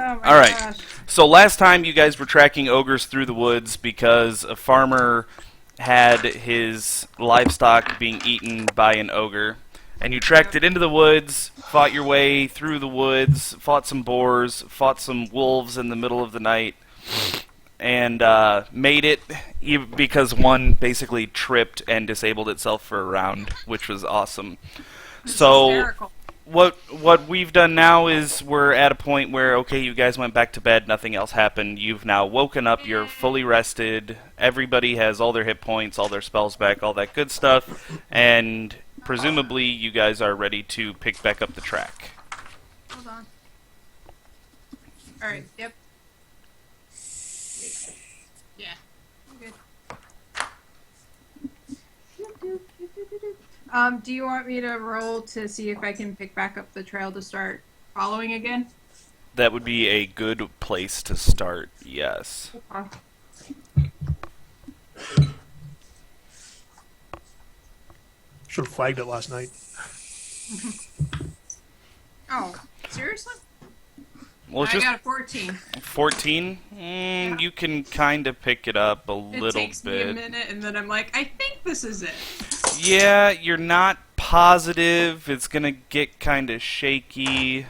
Oh my Alright, gosh. so last time you guys were tracking ogres through the woods because a farmer had his livestock being eaten by an ogre. And you tracked it into the woods, fought your way through the woods, fought some boars, fought some wolves in the middle of the night, and made it because one basically tripped and disabled itself for a round, which was awesome. It's So hysterical. what we've done now is we're at a point where, okay, you guys went back to bed, nothing else happened. You've now woken up, you're fully rested. Everybody has all their hit points, all their spells back, all that good stuff, and presumably you guys are ready to pick back up the track. Hold on. Alright, yep. Yeah. I'm good. Do you want me to roll to see if I can pick back up the trail to start following again? That would be a good place to start, yes. Should have flagged it last night. Oh, seriously? Well, it's I just got a 14. 14. You can kind of pick it up a It little takes bit. me a minute, and then I'm like, I think this is it. Yeah, you're not positive. It's gonna get kind of shaky.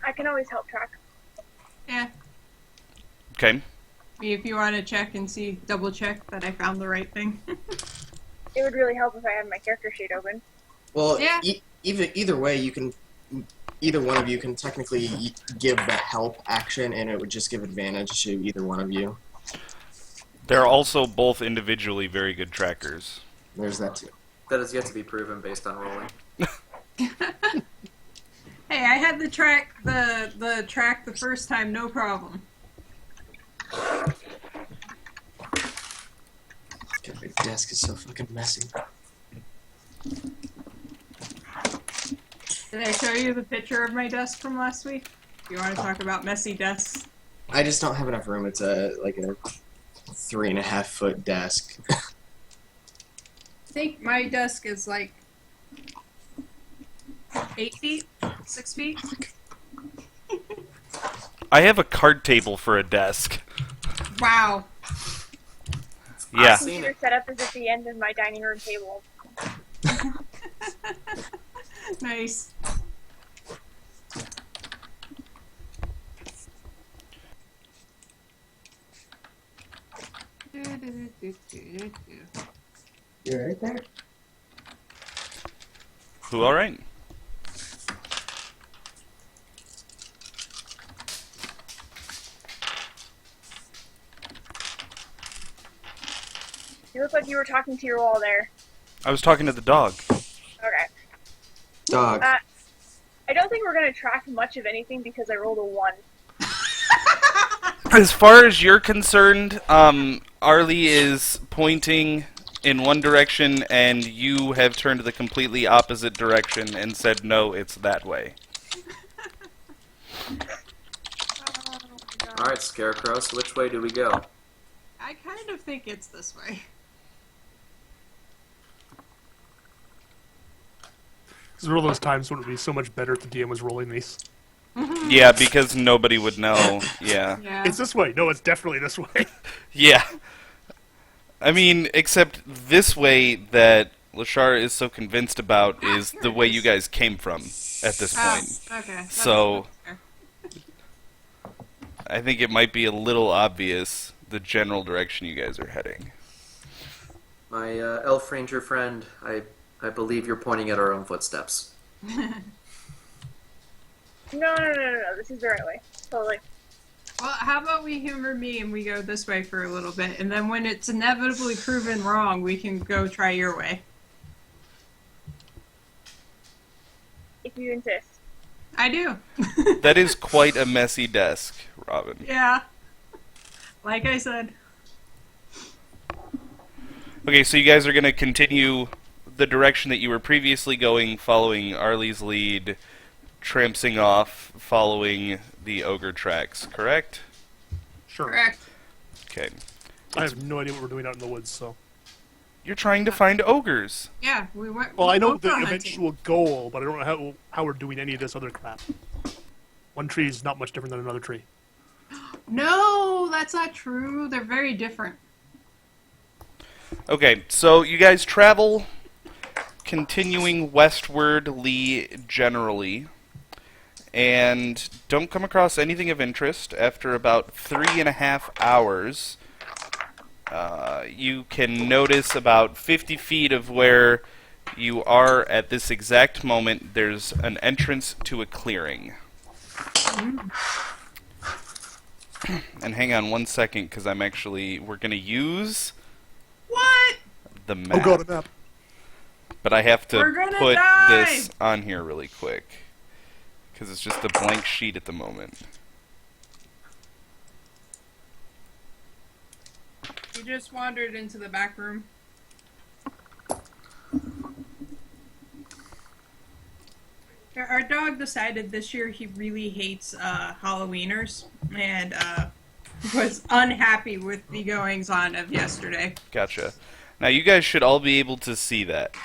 I can always help track. Yeah. Okay. If you want to check and see, double check that I found the right thing. It would really help if I had my character sheet open. Well, Yeah. either way, you can. Either one of you can technically give the help action, and it would just give advantage to either one of you. They're also both individually very good trackers. There's that too. That is yet to be proven based on rolling. Hey, I had the track the first time, no problem. God, my desk is so fucking messy. Did I show you the picture of my desk from last week? You want to talk about messy desks? I just don't have enough room. It's like a 3.5 foot desk. I think my desk is like 8 feet, 6 feet. I have a card table for a desk. Wow. Yeah. Computer setup is at the end of my dining room table. Nice. You're right there. Who? All right. You look like you were talking to your wall there. I was talking to the dog. Okay. Dog. I don't think we're going to track much of anything because I rolled a 1. As far as you're concerned, Arlie is pointing in one direction, and you have turned the completely opposite direction and said, no, it's that way. Alright, Scarecrow, so which way do we go? I kind of think it's this way. This is one of those times when it would be so much better if the DM was rolling these. Yeah, because nobody would know. Yeah. Yeah. It's this way. No, it's definitely this way. Yeah. I mean, except this way that Lashar is so convinced about is the way you guys came from at this point. Okay. That's So- fair. I think it might be a little obvious the general direction you guys are heading. My elf ranger friend, I believe you're pointing at our own footsteps. No. This is the right way. Totally. Well, how about we humor me and we go this way for a little bit, and then when it's inevitably proven wrong, we can go try your way. If you insist. I do. That is quite a messy desk, Robin. Yeah. Like I said. Okay, so you guys are going to continue the direction that you were previously going, following Arlie's lead, trampsing off, following the ogre tracks, correct? Sure. Correct. Okay. I have no idea what we're doing out in the woods, so. You're trying to find ogres. Yeah, we went. Well, I know ogre the hunting. eventual goal, but I don't know how we're doing any of this other crap. One tree is not much different than another tree. No, that's not true. They're very different. Okay, so you guys travel, continuing westwardly generally, and don't come across anything of interest. After about 3.5 hours, you can notice about 50 feet of where you are at this exact moment, there's an entrance to a clearing. And hang on one second, because we're going to use What? the map. Oh god, a map. But I have We're to gonna put die! this on here really quick. Because it's just a blank sheet at the moment. You just wandered into the back room. Yeah, our dog decided this year he really hates Halloweeners and was unhappy with the goings on of yesterday. Gotcha. Now you guys should all be able to see that.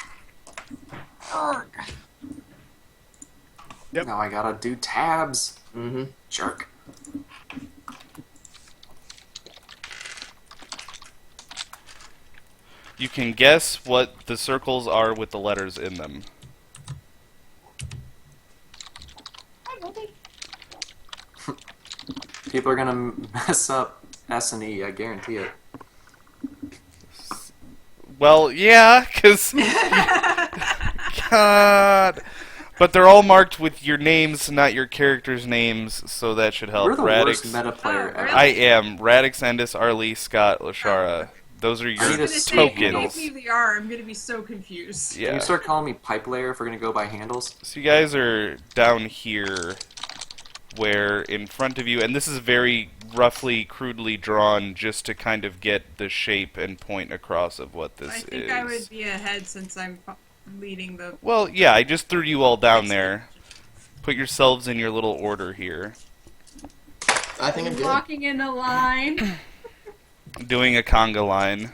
Yep. Now I gotta do tabs. Mm-hmm. Jerk. You can guess what the circles are with the letters in them. People are gonna mess up S and E, I guarantee it. Well, yeah, because... God... But they're all marked with your names, not your characters' names, so that should help. You're the worst meta player Oh, ever. really? I am. Radix, Endis, Arlie, Scott, Lashara. Those are I your need I a was gonna say, if you tokens. gave me the R, I'm gonna be so confused. Can Yeah. you start calling me pipe layer if we're gonna go by handles? So you guys are down here, where in front of you, and this is very roughly, crudely drawn, just to kind of get the shape and point across of what this I think is. I would be ahead since I'm leading the. Well, yeah, I just threw you all down there. Put yourselves in your little order here. I think I'm good. Walking in a line. Doing a conga line.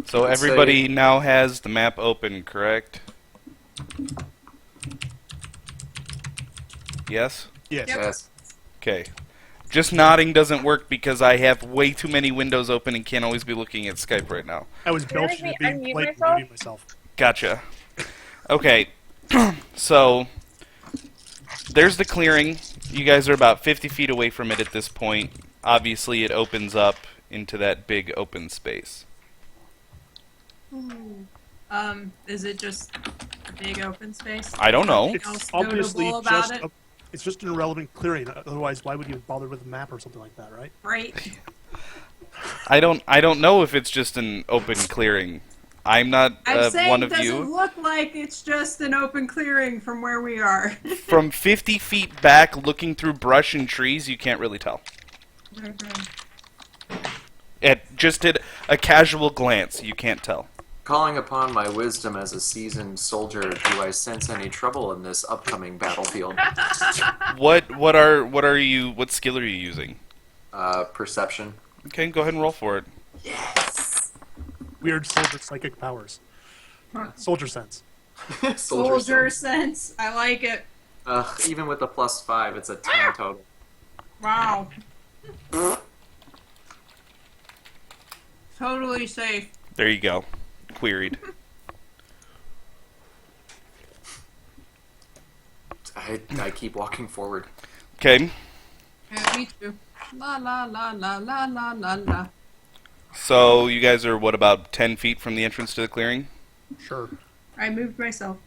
So Let's everybody now has the map open, correct? Yes? Yes. Yep. Yes. Okay. Just nodding doesn't work because I have way too many windows open and can't always be looking at Skype right now. I was Can you belching make and me being unmute polite and myself? muting myself. Gotcha. Okay. So, there's the clearing. You guys are about 50 feet away from it at this point. Obviously, it opens up into that big open space. Is it just a big open space? I don't know. It's else obviously notable about just it? it's just an irrelevant clearing. Otherwise, why would you bother with a map or something like that, right? Right. I don't know if it's just an open clearing. I'm not I'm saying, one of does it you. look like it's just an open clearing from where we are? From 50 feet back, looking through brush and trees, you can't really tell. At a casual glance, you can't tell. Calling upon my wisdom as a seasoned soldier, do I sense any trouble in this upcoming battlefield? What skill are you using? Perception. Okay, go ahead and roll for it. Weird soldier psychic powers. Soldier sense. Soldier sense. I like it. Even with the +5, it's a 10 total. Wow. Totally safe. There you go. Queried. I keep walking forward. Okay, Yeah, me too. La la la la la la la la. so you guys are, what, about 10 feet from the entrance to the clearing? Sure. I moved myself.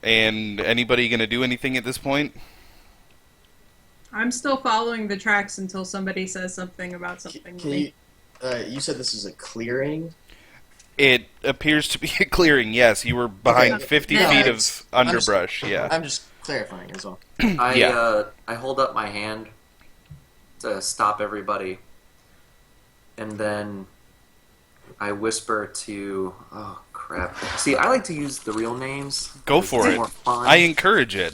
And anybody gonna do anything at this point? I'm still following the tracks until somebody says something about something. Can you? You said this is a clearing. It appears to be a clearing, yes. You were behind Okay. 50 Yeah, feet it's- of underbrush, yeah. I'm just clarifying as well. Yeah. I hold up my hand to stop everybody, and then I whisper to... Oh, crap. See, I like to use the real names. Go 'cause for it's it. more fun, I encourage it.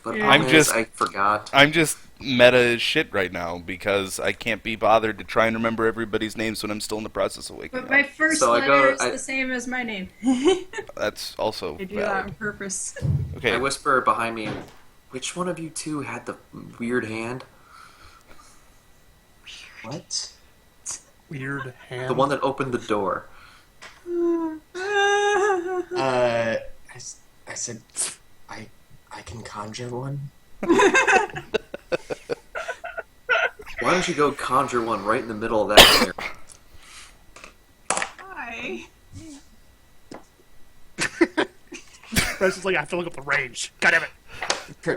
but Yeah. I'm I'm just- I forgot. I'm just meta as shit right now because I can't be bothered to try and remember everybody's names when I'm still in the process of waking But my up. first So I letter go- is I- the same as my name. That's also I do that on valid. purpose. Okay. I whisper behind me, which one of you two had the weird hand? What? Weird hand. The one that opened the door. I said, I can conjure one. Why don't you go conjure one right in the middle of that area? Hi. Bryce is like, I have to look up the range. God damn it.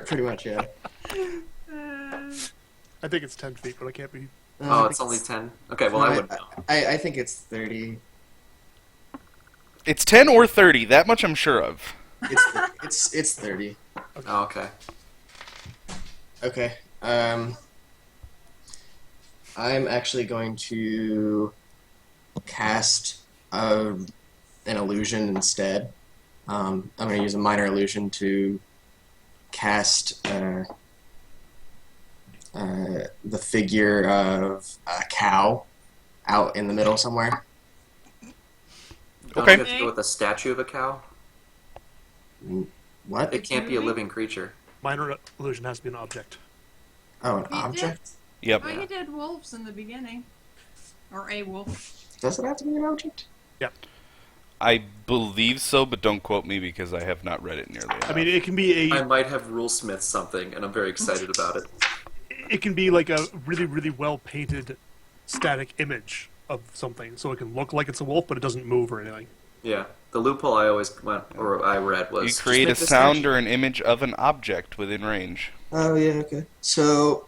Pretty much, yeah. I think it's 10 feet, but I can't be. Oh, it's only 10? Okay, well, I wouldn't know. I think it's 30. It's 10 or 30. That much I'm sure of. It's 30. Oh, okay. Okay. I'm actually going to cast an illusion instead. I'm going to use a minor illusion to cast the figure of a cow out in the middle somewhere. Don't Okay. you have to go with a statue of a cow? What? It can't be a living creature. Minor illusion has to be an object. Oh, an He object? Yep. Oh, you did wolves in the beginning. Or a wolf. Does it have to be an object? I believe so, but don't quote me because I have not read it nearly enough. I mean, it can be I might have rule smith something, and I'm very excited about it. it can be like a really, really well painted static image of something, so it can look like it's a wolf, but it doesn't move or anything. Yeah. The loophole I always went, or I read was You just create a make the sound statue- or an image of an object within range. Oh, yeah, okay. So,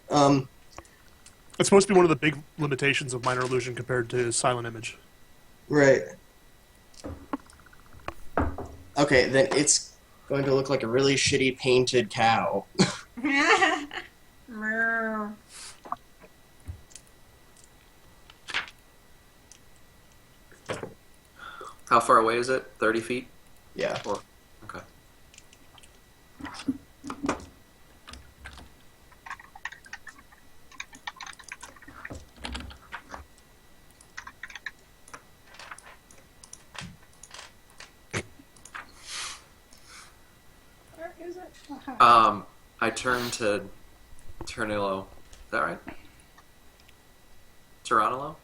It's supposed to be one of the big limitations of minor illusion compared to silent image. right. Okay, then it's going to look like a really shitty painted cow. Meow. How far away is it? 30 feet? Yeah. Or okay. Where is it? I turn to Ternillo. Is that right? Tyranilo?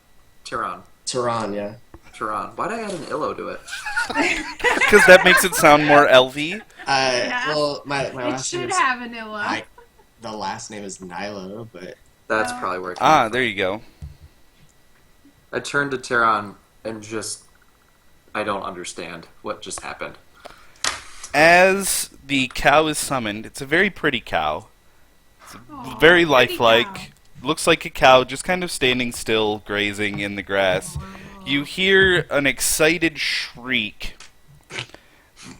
Tyran. Tehran, yeah. Tyran. Why'd I add an illo to it? Because that makes it sound more elfy. Well, my It last name should is... have vanilla. the last name is Nilo, but... That's probably where it came Ah, from. there you go. I turn to Tyran and just... I don't understand what just happened. As the cow is summoned, it's a very pretty cow. Aw, Very pretty lifelike. cow. Looks like a cow just kind of standing still, grazing in the grass. You hear an excited shriek,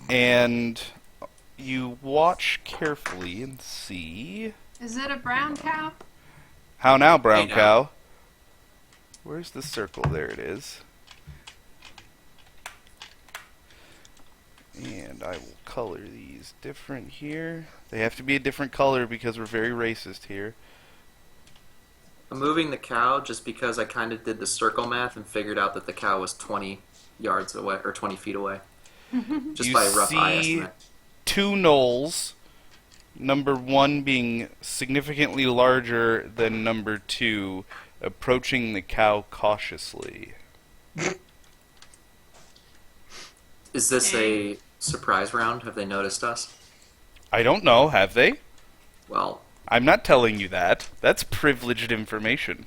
and you watch carefully and see. Is it a brown cow? How now, brown Hey, now. cow? Where's the circle? There it is. And I will color these different here. They have to be a different color because we're very racist here. I'm moving the cow just because I kind of did the circle math and figured out that the cow was 20 yards away, or 20 feet away. Just You by a rough eye see estimate. two knolls, number one being significantly larger than number two, approaching the cow cautiously. Is this a surprise round? Have they noticed us? I don't know, have they? Well, I'm not telling you that. That's privileged information.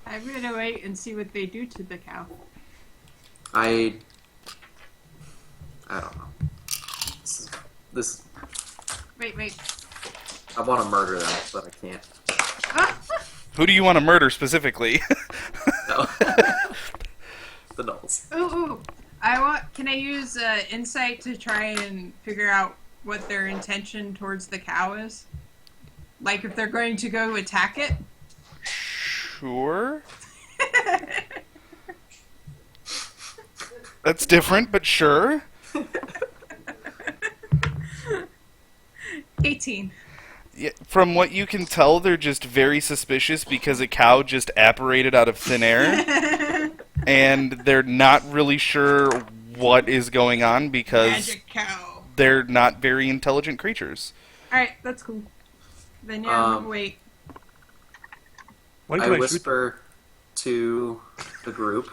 I'm gonna wait and see what they do to the cow. I don't know. This Wait. I want to murder them, but I can't. Who do you want to murder specifically? No. The Knolls. Ooh. Can I use insight to try and figure out what their intention towards the cow is? Like if they're going to go attack it? Sure. That's different, but sure. 18. Yeah, from what you can tell, they're just very suspicious because a cow just apparated out of thin air, and they're not really sure what is going on because Magic cow. they're not very intelligent creatures. Alright, that's cool. Then yeah, wait. When I can I shoot? whisper to the group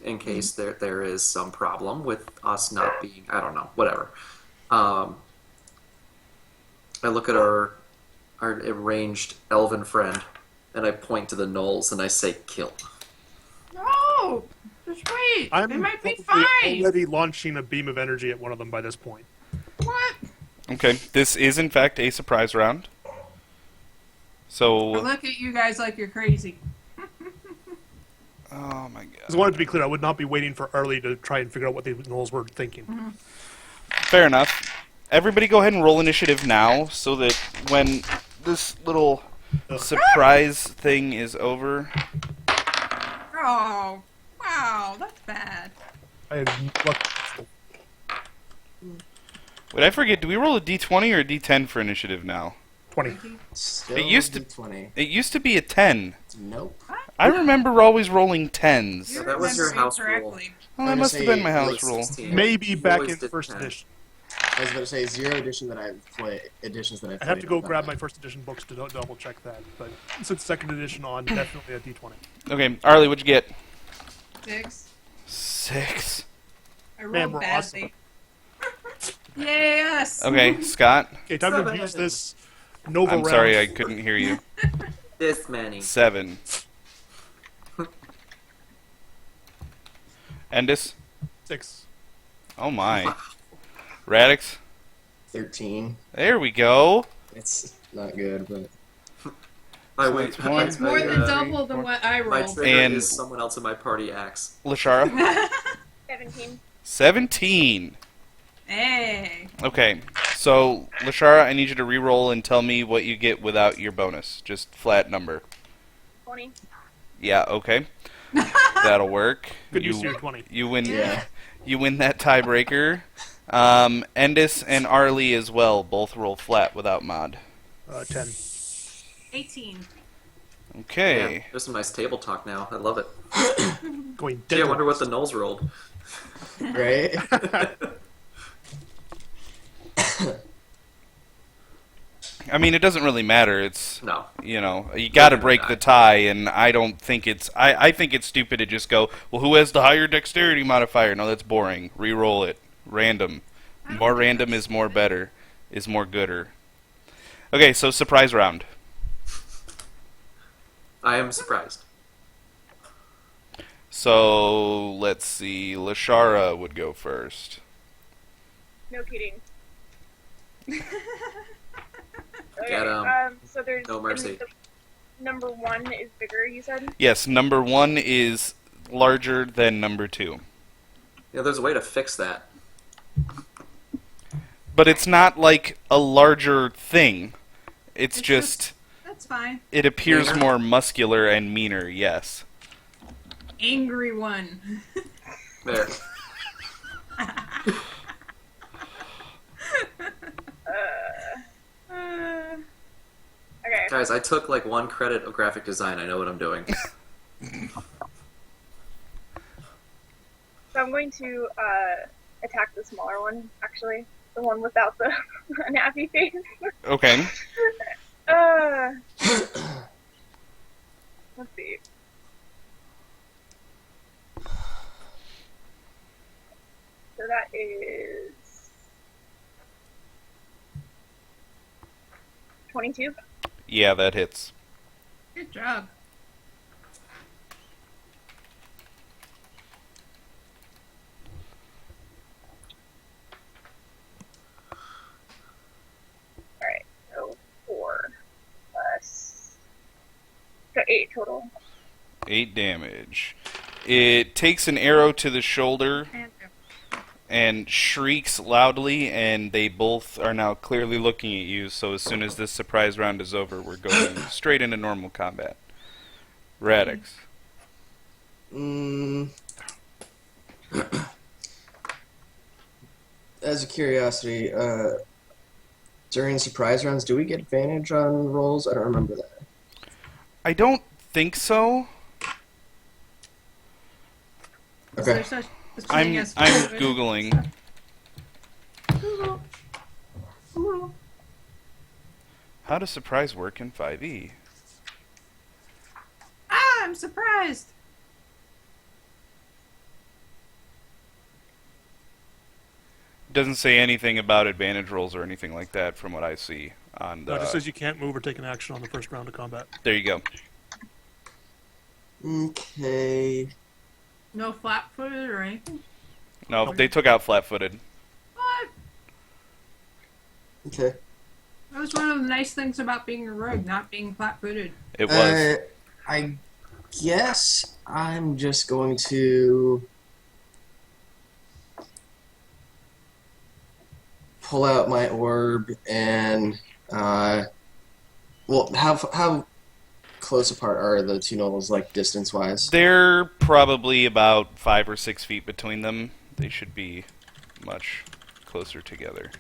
in case there is some problem with us not being, I don't know, whatever. I look at our arranged elven friend and I point to the gnolls and I say, kill. No! Just wait. I'm They might be probably fine. already launching a beam of energy at one of them by this point. What? Okay, this is in fact a surprise round. I So, look at you guys like you're crazy. oh my god. Because I wanted to be clear, I would not be waiting for Arlie to try and figure out what the gnolls were thinking. Fair enough. Everybody go ahead and roll initiative now so that when this little surprise thing is over. Oh, wow, that's bad. I had luck. Wait, I forget, do we roll a d20 or a d10 for initiative now? 20. Still It used to- D20. It used to be a 10. Nope. I remember always rolling 10s. You that was your remember house rule. incorrectly. Well, that I'm must gonna have been say my house like rule. 16. Maybe You back always in did first 10. edition. I was about to say zero edition that I've played. Editions that I've played. I have to go I've done grab that. my first edition books to double check that. But since second edition on, definitely a D20. Okay, Arlie, what'd you get? 6. 6. I rolled Man, we're badly. Yes! Okay, Scott. Okay, time to Seven. use this Nova I'm round. sorry, I couldn't hear you. This many. 7. Endis? 6. Oh my. Radix? 13. There we go. It's not good, but I wait. it's one. It's more than double than what I My rolled. trigger And- is someone else in my party axe. Lashara? 17. 17. Hey. Okay, so Lashara, I need you to re-roll and tell me what you get without your bonus. Just flat number. 20. Yeah, okay. That'll work. Good use of your 20. You win. Yeah. You win that tiebreaker. Endis and Arlie as well both roll flat without mod. 10. 18. Okay. Yeah, there's some nice table talk now. I love it. Going Gee, dead. I wonder what the gnolls rolled. right. I mean, it doesn't really matter. It's, No. you know, you got to break the tie, and I don't think it's. I think it's stupid to just go, well, who has the higher dexterity modifier? No, that's boring. Re-roll it. Random. More random is more better. Is more gooder. Okay, so surprise round. I am surprised. So let's see. Lashara would go first. No kidding. Get 'em. So there's No mercy. Number 1 is bigger, you said? Yes, number 1 is larger than number 2. Yeah, there's a way to fix that. But it's not like a larger thing. It's It's just, That's fine. it appears Meaner? more muscular and meaner, yes. Angry one. There. Okay. Guys, I took like 1 credit of graphic design. I know what I'm doing. So I'm going to attack the smaller one, actually. The one without the nappy face. Okay. Let's see. So that is 22. Yeah, that hits. Good job. Alright, so 4 plus. So 8 total. 8 damage. It takes an arrow to the shoulder And and shrieks loudly, and they both are now clearly looking at you, so as soon as this surprise round is over, we're going straight into normal combat. Radix. as a curiosity, during surprise rounds, do we get advantage on rolls? I don't remember that. I don't think so. Is Okay. there such a I'm thing as googling. Google. Google. How does surprise work in 5e? Ah, I'm surprised. Doesn't say anything about advantage rolls or anything like that from what I see on No, it just the. says you can't move or take an action on the first round of combat. There you go. Okay. No flat-footed or anything. No, they took out flat-footed. What? Okay. That was one of the nice things about being a rogue, not being flat-footed. It was. I guess I'm just going to pull out my orb and well, how close apart are the two nobles, like distance-wise? They're probably about 5 or 6 feet between them. They should be much closer together.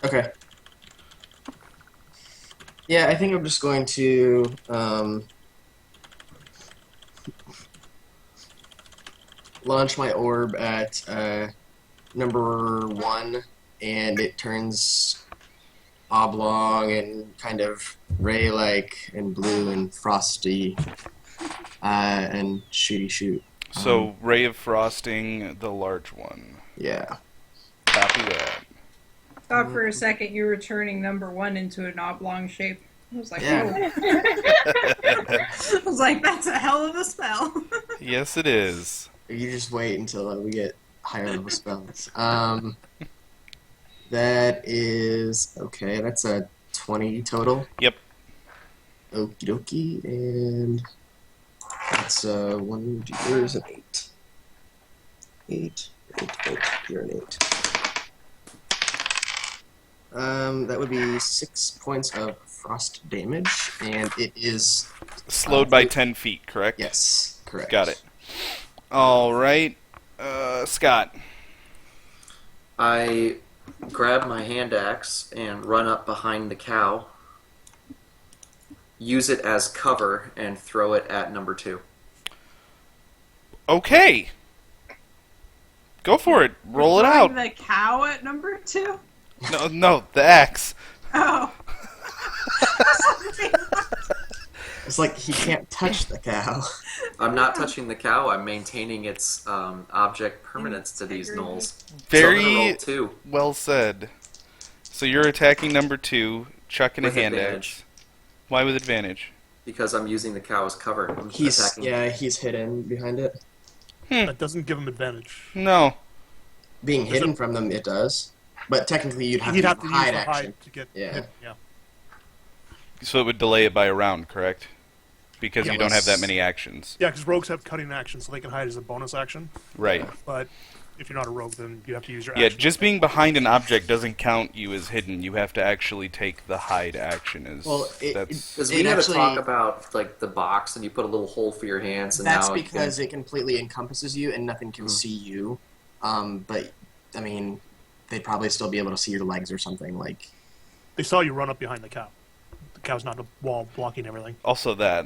Okay. Yeah, I think I'm just going to launch my orb at number 1, and it turns oblong and kind of ray-like and blue and frosty and shooty shoot. So, Ray of Frosting, the large one. Yeah. Copy that. Thought for a second you were turning number 1 into an oblong shape. I was like, Yeah. I was like, that's a hell of a spell. Yes, it is. You just wait until we get higher level spells. That is okay. That's a 20 total. Yep. Okie dokie, and that's there's an 8. 8. You're an 8. That would be 6 points of frost damage, and it is Slowed by 10 feet, correct? yes, correct. Got it. All right. Scott. I grab my hand axe and run up behind the cow, use it as cover, and throw it at number 2. Okay. Go for it. Roll it out. The cow at number 2? No, the axe. Oh. It's like he can't touch the cow. I'm not touching the cow. I'm maintaining its object permanence to these gnolls. So I'm Very gonna roll 2 well said. So you're attacking number 2, chucking with a hand advantage axe. Why with advantage? because I'm using the cow as cover. I'm He's attacking. he's hidden behind it. That doesn't give him advantage. No. Being Is hidden it- from them, it does. But technically, you'd have He'd to have use to the use hide the action. hide to get. Yeah. Yeah. So it would delay it by a round, correct? Because Yeah, you don't have let's- that many actions. Yeah, because rogues have cutting action, so they can hide as a bonus action. Right. But if you're not a rogue, then you have to use your Yeah, action. just being behind an object doesn't count you as hidden. You have to actually take the hide action as Well, that's Because we It never actually- talk about like the box and you put a little hole for your hands and That's now because it completely encompasses you and nothing can see you. But I mean, they'd probably still be able to see your legs or something. Like, They saw you run up behind the cow. The cow's not a wall blocking everything. also that.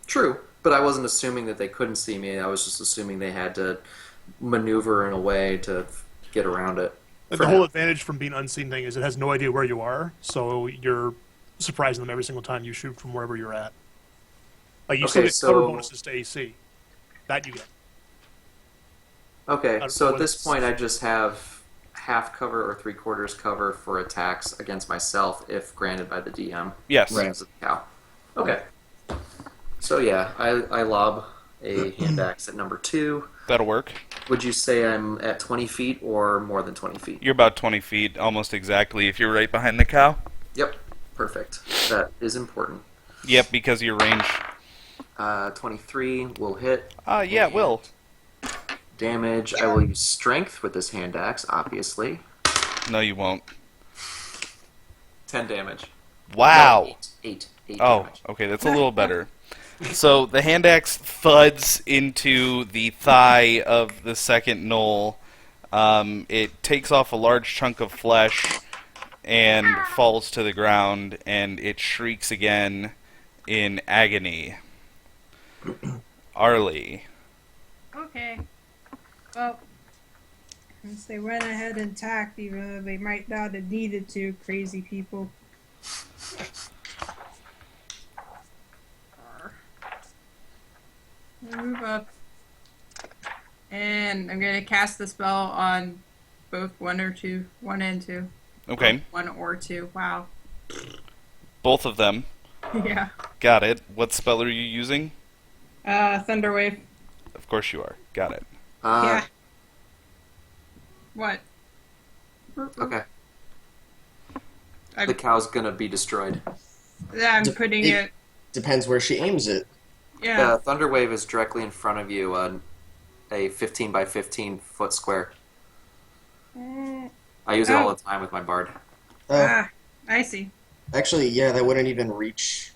True, but I wasn't assuming that they couldn't see me. I was just assuming they had to maneuver in a way to get around it. Like, For the whole now. advantage from being unseen thing is it has no idea where you are, so you're surprising them every single time you shoot from wherever you're at. Like, you still Okay, get cover so- bonuses to AC. That you get. Okay, don't so know at what this it's- point I just have half cover or 3/4 cover for attacks against myself if granted by the DM. Yes. Right. As a cow. Okay. So yeah, I lob a hand axe at number 2. That'll work. Would you say I'm at 20 feet or more than 20 feet? You're about 20 feet, almost exactly, if you're right behind the cow. Yep, perfect. That is important. Yep, because of your range. 23 will hit. Yeah, it will. Damage. I will use strength with this hand axe, obviously. No, you won't. 10 damage. Wow. No, 8 Oh, damage. okay, that's a little better. So the hand axe thuds into the thigh of the second knoll, It takes off a large chunk of flesh and falls to the ground, and it shrieks again in agony. Arlie. Okay. Well, since they went ahead and attacked, even though they might not have needed to, crazy people. Move up. And I'm gonna cast the spell on both 1 or 2. 1 and 2. Okay. 1 or 2. Wow. Both of them. Yeah. Got it. What spell are you using? Thunderwave. Of course you are. Got it. Yeah. What? Okay. I'm, The cow's gonna be destroyed. I'm putting it. Depends where she aims it. Yeah. Thunderwave is directly in front of you on a 15 by 15 foot square. I use it all the time with my bard. I see. Actually, yeah, that wouldn't even reach.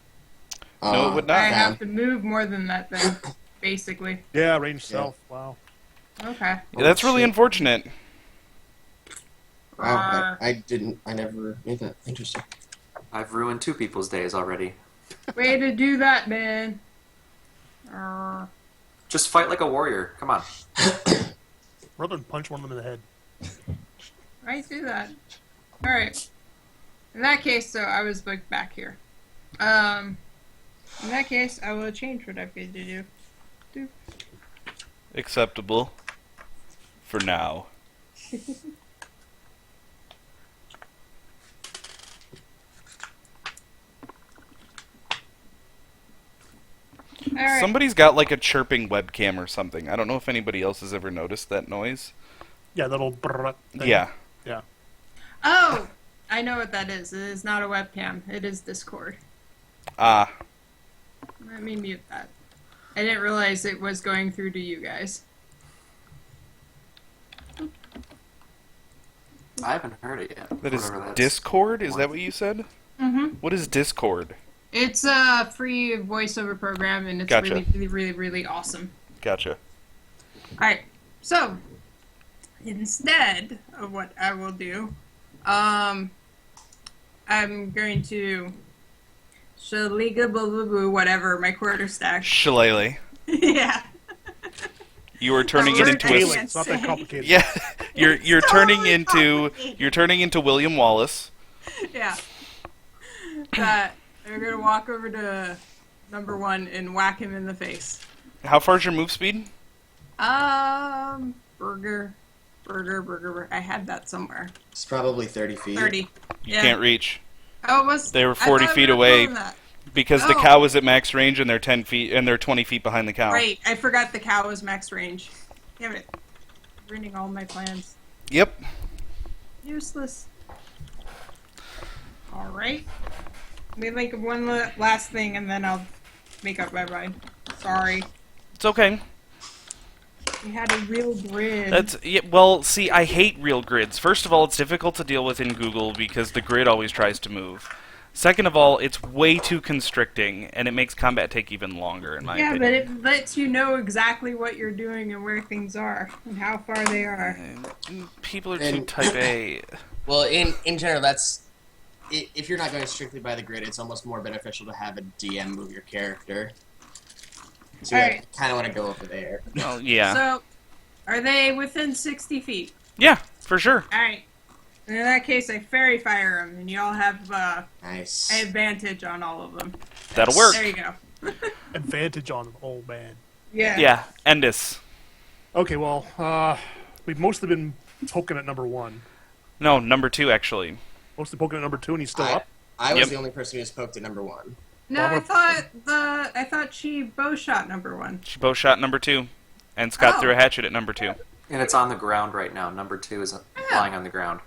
No, it would not. I down. have to move more than that then, basically. Yeah, range self. Wow. Okay. Yeah, that's really shit. unfortunate. Wow, I never knew that. Interesting. I've ruined 2 people's days already. Way to do that, man. Just fight like a warrior. Come on. Rather than punch one of them in the head. I do that. Alright. In that case, so I was like back here. In that case, I will change what I'm going to do. Acceptable. For now. Alright. Somebody's got like a chirping webcam or something. I don't know if anybody else has ever noticed that noise. Yeah, that'll. Thing. Yeah. Yeah. Oh! I know what that is. It is not a webcam. It is Discord. Ah. Let me mute that. I didn't realize it was going through to you guys. I haven't heard it yet. That is Whatever that's Discord? Is that what you said? Mm-hmm. What is Discord? It's a free voiceover program, and it's Gotcha. really, really, really, really awesome. Gotcha. Alright, so, instead of what I will do, I'm going to whatever, my quarterstack. Shillelagh. Yeah. You are turning it word into I a... can't It's not that say. complicated. Yeah, you're So turning into complicated. William Wallace. Yeah. That I'm gonna walk over to number 1 and whack him in the face. How far's your move speed? Burger. I had that somewhere. It's probably 30 feet. 30. You Yeah. can't reach Oh, it was. They were I 40 thought feet we were away. doing that. because the Oh. cow was at max range and they're 10 feet and they're 20 feet behind the cow. Right, I forgot the cow was max range. Damn it. Ruining all my plans. Yep. Useless. Alright. Let me think of one last thing and then I'll make up my mind. Sorry. It's okay. We had a real grid. That's well, see, I hate real grids. First of all, it's difficult to deal with in Google because the grid always tries to move. Second of all, it's way too constricting, and it makes combat take even longer, in my yeah, opinion. but it lets you know exactly what you're doing and where things are and how far they are. People are too And- type A. Well, in general, that's if you're not going strictly by the grid, it's almost more beneficial to have a DM move your character. So you Alright. kind of want to go over there. Well, yeah. So, are they within 60 feet? Yeah, for sure. Alright. In that case, I fairy fire them, and you all have Nice. advantage on all of them. That'll work. There you go. Advantage on them. Oh, man. Yeah. Yeah, Endus. Okay, well, we've mostly been poking at number 1. No, number 2, actually. Mostly poking at number 2, and he's still up. I was Yep. the only person who spoke to number 1. No, Well, I thought she bow shot number 1. She bow shot number 2. And Scott Oh. threw a hatchet at number 2. And it's on the ground right now. Number 2 is lying on the ground.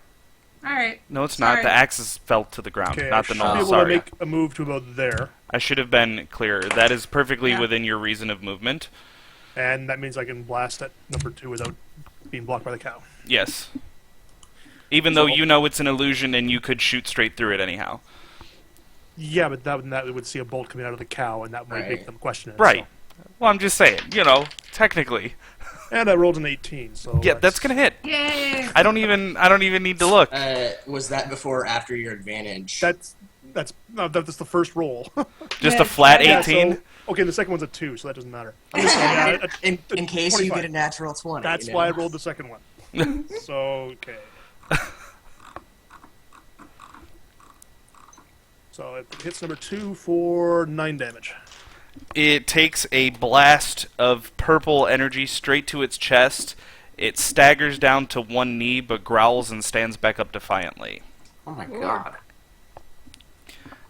Alright. No, it's Sorry. not. The axes fell to the ground, Okay, not the I should null. be able Sorry. to make a move to about there, I should have been clearer. That is perfectly Yeah. within your reason of movement. and that means I can blast at number 2 without being blocked by the cow. Yes. Even So- though you know it's an illusion and you could shoot straight through it anyhow. Yeah, but that would see a bolt coming out of the cow, and that might make Right. them question it. Right. Well, I'm just saying, technically. And I rolled an 18, so Yeah, that's gonna hit. Yay! I don't even need to look. Was that before or after your advantage? That's the first roll. Just Yeah, a flat yeah, 18. So, okay, the second one's a 2, so that doesn't matter. I'm just saying, yeah, in case you 25. get a natural 20. That's you know? why I rolled the second one. So, okay. So it hits number 2 for 9 damage. It takes a blast of purple energy straight to its chest. It staggers down to one knee, but growls and stands back up defiantly. Oh my Cool. god.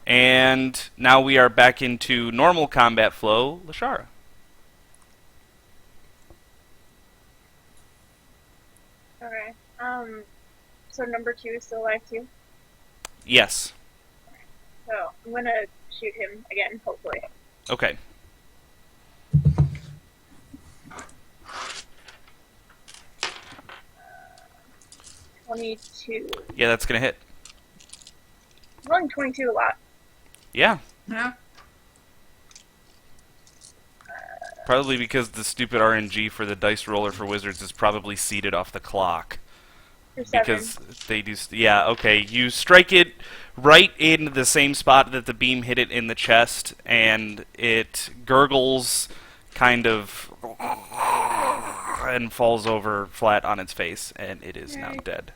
And now we are back into normal combat flow. Lashara. Okay. So number 2 is still alive too. Yes. So I'm gonna shoot him again, hopefully. Okay. Uh, 22. Yeah, that's gonna hit. Rolling 22 a lot. Yeah. Yeah. Probably because the stupid RNG for the dice roller for wizards is probably seeded off the clock. For 7. Because they do. Yeah, okay. You strike it right in the same spot that the beam hit it in the chest, and it gurgles, kind of, and falls over flat on its face, and it is now Yay. dead.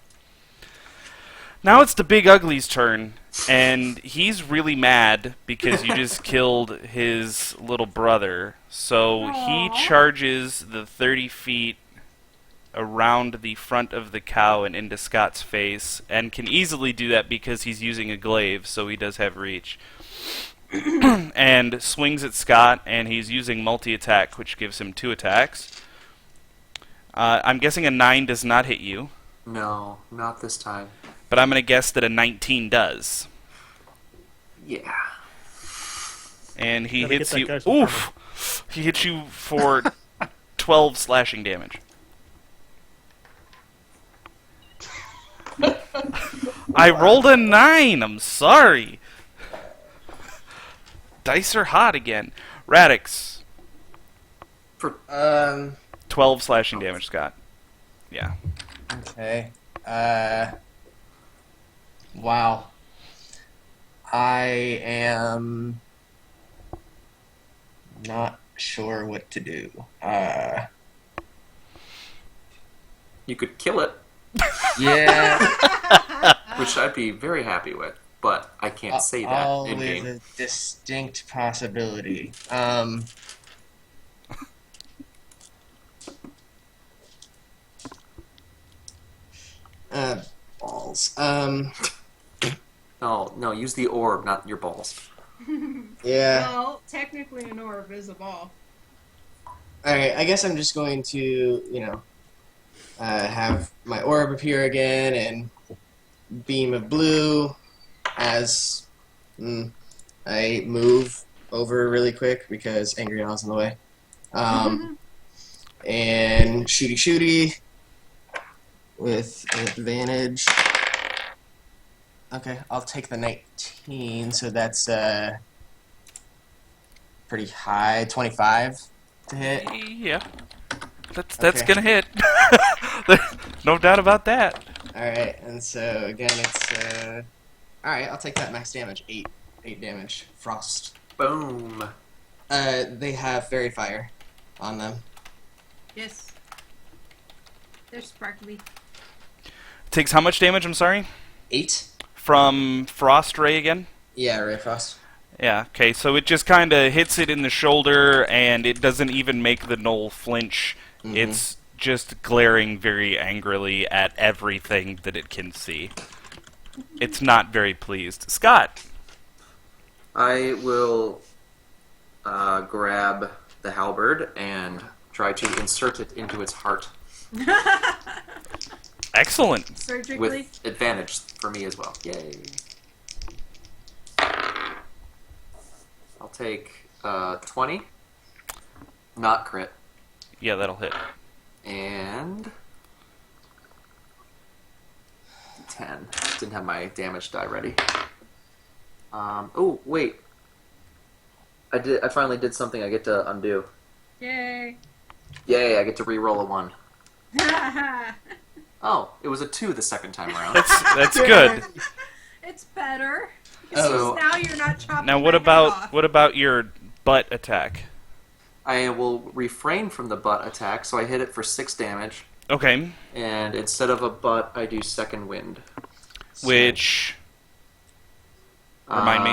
Now it's the Big Ugly's turn, and he's really mad because you just killed his little brother. So he Aw. charges the 30 feet around the front of the cow and into Scott's face, and can easily do that because he's using a glaive, so he does have reach. And swings at Scott, and he's using multi-attack, which gives him 2 attacks. I'm guessing a 9 does not hit you, No, not this time. but I'm going to guess that a 19 does. Yeah. And he Gotta hits get that you. guy some Oof! He hits you for 12 slashing damage. I rolled a 9. I'm sorry. Dice are hot again. Radix. 12 slashing damage, Scott. Yeah. Okay. Wow. I am not sure what to do. You could kill it, Yeah. which I'd be very happy with, but I can't say that in Always game. a distinct possibility. Balls. No, use the orb, not your balls. Yeah. Well, technically an orb is a ball. Alright, I guess I'm just going to, have my orb appear again and beam of blue as I move over really quick because Angry Owl's in the way. And shooty with advantage. Okay, I'll take the 19, so that's pretty high. 25 to hit. Yeah. That's Okay. gonna hit. No doubt about that. Alright, and so again it's alright, I'll take that max damage. 8 damage. Frost. Boom. They have fairy fire on them. Yes. They're sparkly. Takes how much damage, I'm sorry? 8? From Frost Ray again? Yeah, Ray Frost. Yeah, okay, so it just kind of hits it in the shoulder, and it doesn't even make the gnoll flinch. Mhm. It's just glaring very angrily at everything that it can see. It's not very pleased. Scott! I will grab the halberd and try to insert it into its heart Excellent. Surgically? with advantage for me as well. Yay. I'll take 20. Not crit. Yeah, that'll hit. And 10. Didn't have my damage die ready. Oh, wait. I finally did something I get to undo. Yay. Yay, I get to re-roll a 1. Oh, it was a 2 the second time around. That's good. It's better. Oh. Now you're not chopping Now, my what head about off. what about your butt attack? I will refrain from the butt attack, so I hit it for 6 damage. Okay, And instead of a butt, I do second wind. which remind me.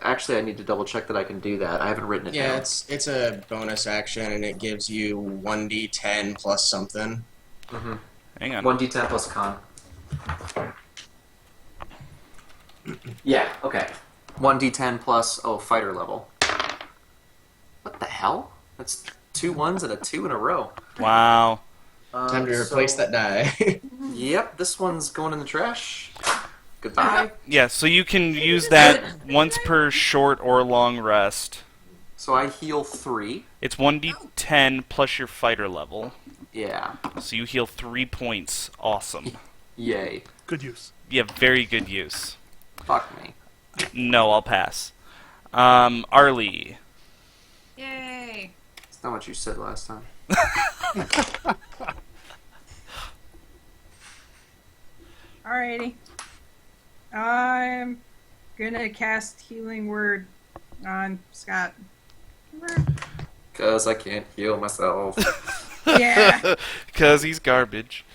Actually, I need to double check that I can do that. I haven't written it Yeah, down. it's a bonus action, and it gives you 1d10 plus something. Hang on. 1d10 plus con. Yeah, okay. 1d10 plus, fighter level. What the hell? That's 2 1s and a 2 in a row. Wow. Time to replace that die. Yep, this one's going in the trash. Goodbye. Yeah, so you can use that once per short or long rest. So I heal 3. It's 1d10 plus your fighter level. Yeah. So you heal 3 points. Awesome. Yay. Good use. Yeah, very good use. Fuck me. No, I'll pass. Arlie. Yay. That's not what you said last time. Alrighty. I'm gonna cast Healing Word on Scott. Because I can't heal myself. Yeah. Because he's garbage.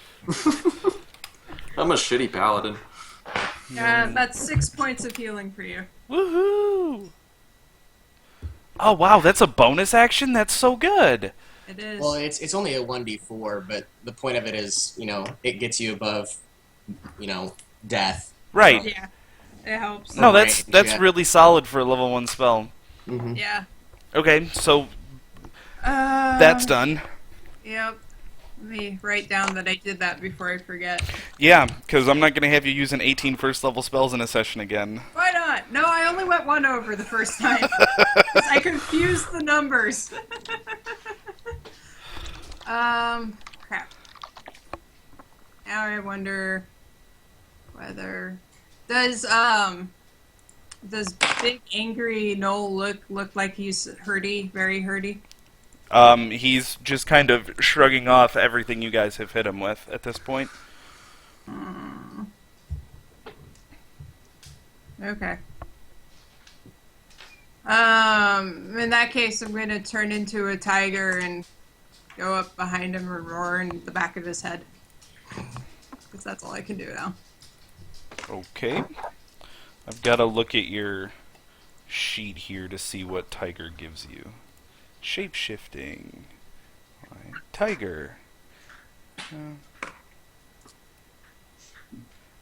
I'm a shitty paladin. That's 6 points of healing for you. Woohoo! Oh, wow, that's a bonus action? That's so good. It is. Well, it's only a 1d4, but the point of it is, it gets you above, death. Right. Yeah. It helps. No, Right, that's yeah. really solid for a level 1 spell. Mm-hmm. Yeah. Okay, so that's done. Yep. Let me write down that I did that before I forget. Yeah, because I'm not going to have you using 18 first level spells in a session again. Why not? No, I only went 1 over the first time. 'Cause I confused the numbers. Crap. Now I wonder whether does big angry Noel look like he's hurty, very hurty? He's just kind of shrugging off everything you guys have hit him with at this point. Okay. In that case, I'm going to turn into a tiger and go up behind him and roar in the back of his head. Because that's all I can do now. Okay. I've got to look at your sheet here to see what tiger gives you. Shape-shifting. Tiger.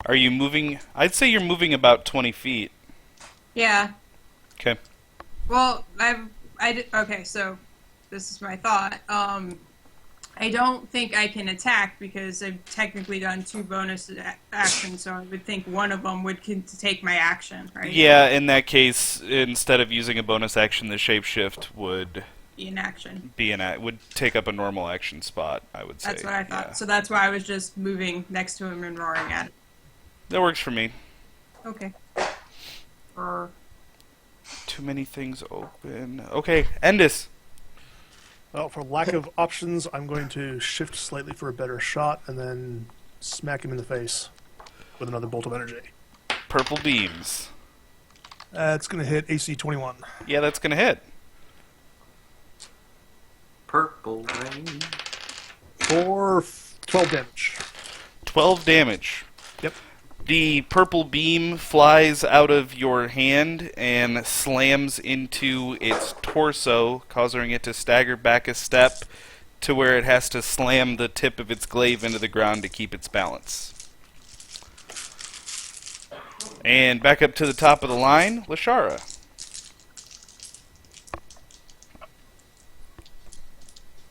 Are you moving? I'd say you're moving about 20 feet. Yeah. Okay. Well, okay, so this is my thought. I don't think I can attack because I've technically done 2 bonus actions, so I would think one of them would take my action, right? Yeah, in that case, instead of using a bonus action, the shapeshift would Be in action. would take up a normal action spot, I would say. That's what I thought. Yeah. So that's why I was just moving next to him and roaring at him. That works for me. Okay. Or Too many things open. Okay, Endis. Well, for lack of options, I'm going to shift slightly for a better shot and then smack him in the face with another bolt of energy. Purple beams. It's going to hit AC 21. Yeah, that's gonna hit. Purple rain. For 12 damage. 12 damage. Yep. The purple beam flies out of your hand and slams into its torso, causing it to stagger back a step to where it has to slam the tip of its glaive into the ground to keep its balance. And back up to the top of the line, Lashara.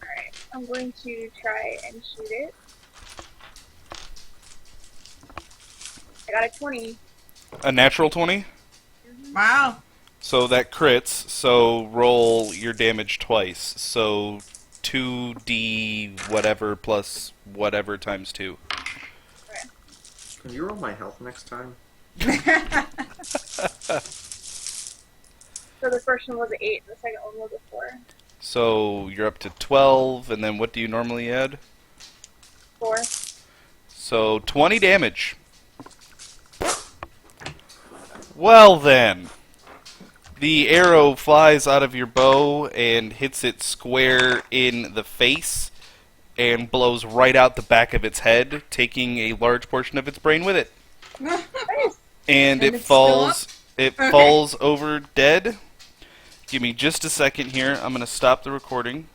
Alright, I'm going to try and shoot it. I got a 20. A natural 20? wow. So that crits, so roll your damage twice. So 2d whatever plus whatever times 2. Can you roll my health next time? So the first one was an 8, and the second one was a 4. So you're up to 12, and then what do you normally add? 4. So 20 damage. Well then. The arrow flies out of your bow and hits it square in the face and blows right out the back of its head, taking a large portion of its brain with it. Nice. And it it's still falls Okay. falls over dead. Give me just a second here. I'm going to stop the recording.